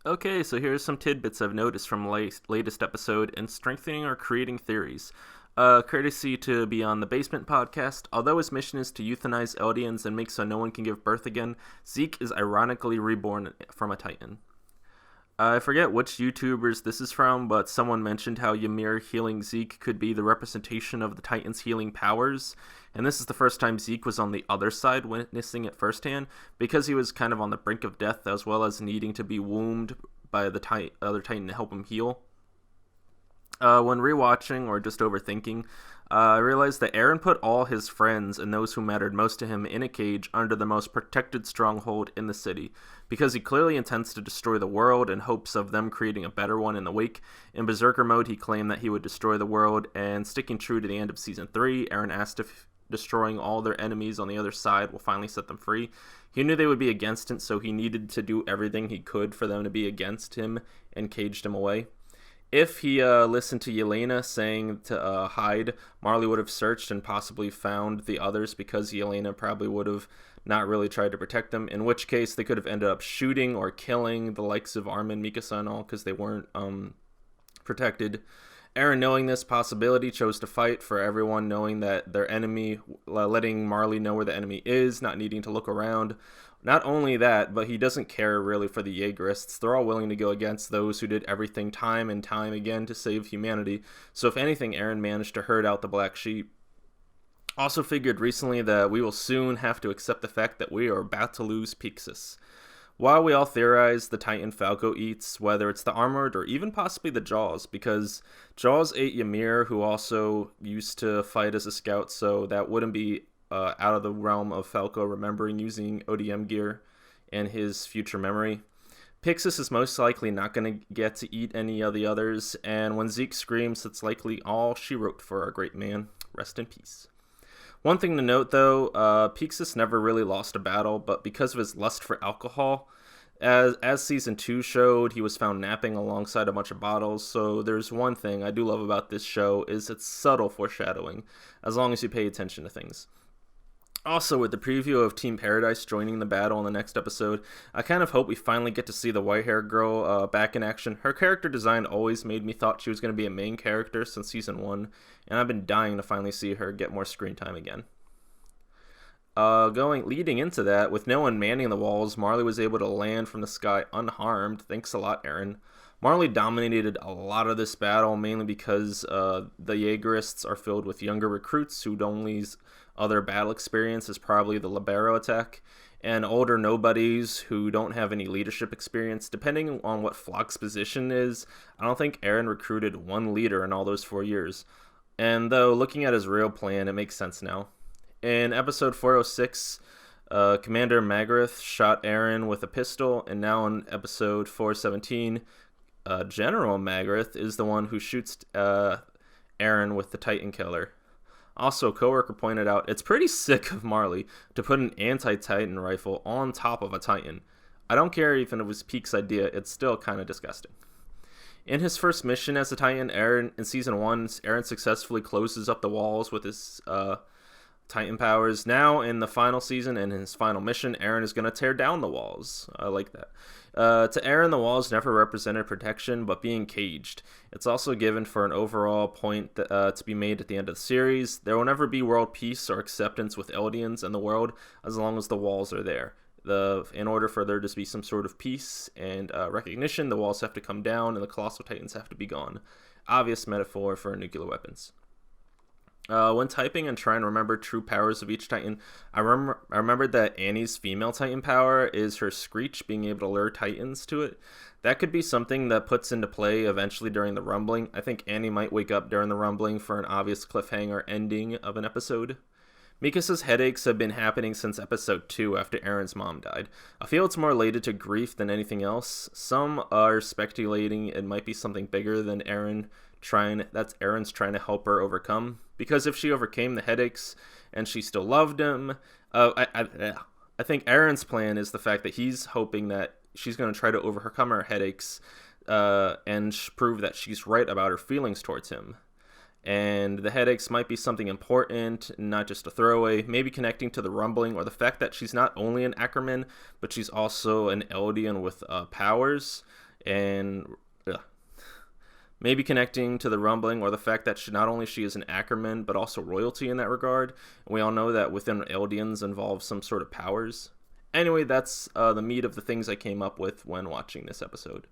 Okay, so here's some tidbits I've noticed from latest episode and strengthening or creating theories. Courtesy to be on the Basement podcast, although his mission is to euthanize Eldians and make so no one can give birth again, Zeke is ironically reborn from a Titan. I forget which YouTubers this is from, but someone mentioned how Ymir healing Zeke could be the representation of the Titan's healing powers, and this is the first time Zeke was on the other side witnessing it firsthand, because he was kind of on the brink of death as well as needing to be wombed by the other Titan to help him heal. When rewatching or just overthinking, I realized that Eren put all his friends and those who mattered most to him in a cage under the most protected stronghold in the city, because he clearly intends to destroy the world in hopes of them creating a better one in the wake. In Berserker mode, he claimed that he would destroy the world, and sticking true to the end of Season 3, Eren asked if destroying all their enemies on the other side will finally set them free. He knew they would be against it, so he needed to do everything he could for them to be against him and caged him away. If he listened to Yelena saying to hide, Marley would have searched and possibly found the others, because Yelena probably would have not really tried to protect them, in which case they could have ended up shooting or killing the likes of Armin, Mikasa, and all, because they weren't protected. Eren, knowing this possibility, chose to fight for everyone, knowing that their enemy, letting Marley know where the enemy is, not needing to look around. Not only that, but he doesn't care really for the Jaegerists. They're all willing to go against those who did everything time and time again to save humanity. So if anything, Eren managed to herd out the black sheep. Also figured recently that we will soon have to accept the fact that we are about to lose Pixis. While we all theorize the Titan Falco eats, whether it's the Armored or even possibly the Jaws, because Jaws ate Ymir, who also used to fight as a scout, so that wouldn't be out of the realm of Falco remembering using ODM gear and his future memory. Pixis is most likely not going to get to eat any of the others, and when Zeke screams, it's likely all she wrote for our great man. Rest in peace. One thing to note, though, Pixis never really lost a battle, but because of his lust for alcohol, as Season 2 showed, he was found napping alongside a bunch of bottles. So there's one thing I do love about this show, is its subtle foreshadowing, as long as you pay attention to things. Also, with the preview of Team Paradise joining the battle in the next episode, I kind of hope we finally get to see the white-haired girl back in action. Her character design always made me thought she was going to be a main character since Season 1, and I've been dying to finally see her get more screen time again. Leading into that, with no one manning the walls, Marley was able to land from the sky unharmed. Thanks a lot, Eren. Marley dominated a lot of this battle, mainly because the Jaegerists are filled with younger recruits whose only other battle experience is probably the Libero attack, and older nobodies who don't have any leadership experience. Depending on what Flock's position is, I don't think Eren recruited one leader in all those 4 years. And though, looking at his real plan, it makes sense now. In episode 406, Commander Magrath shot Eren with a pistol, and now in episode 417, General Magrath is the one who shoots Eren with the Titan Killer. Also, a coworker pointed out, it's pretty sick of Marley to put an anti-Titan rifle on top of a Titan. I don't care even if it was Peak's idea, it's still kind of disgusting. In his first mission as a Titan, in Season 1, Eren successfully closes up the walls with his Titan powers. Now, in the final season and his final mission, Eren is going to tear down the walls. I like that. To Eren, the walls never represented protection, but being caged. It's also given for an overall point to be made at the end of the series. There will never be world peace or acceptance with Eldians in the world as long as the walls are there. In order for there to be some sort of peace and recognition, the walls have to come down and the Colossal Titans have to be gone. Obvious metaphor for nuclear weapons. When typing and trying to remember true powers of each Titan, I remembered that Annie's female Titan power is her screech, being able to lure Titans to it. That could be something that puts into play eventually during the rumbling. I think Annie might wake up during the rumbling for an obvious cliffhanger ending of an episode. Mikasa's headaches have been happening since episode 2 after Eren's mom died. I feel it's more related to grief than anything else. Some are speculating it might be something bigger than Eren's trying to help her overcome. Because if she overcame the headaches and she still loved him, I think Eren's plan is the fact that he's hoping that she's going to try to overcome her headaches and prove that she's right about her feelings towards him. And the headaches might be something important, not just a throwaway, maybe connecting to the rumbling or the fact that she's not only an Ackerman, but she's also an Eldian with powers. and maybe connecting to the rumbling or the fact that not only she is an Ackerman, but also royalty in that regard. And we all know that within Eldians involves some sort of powers. Anyway, that's the meat of the things I came up with when watching this episode.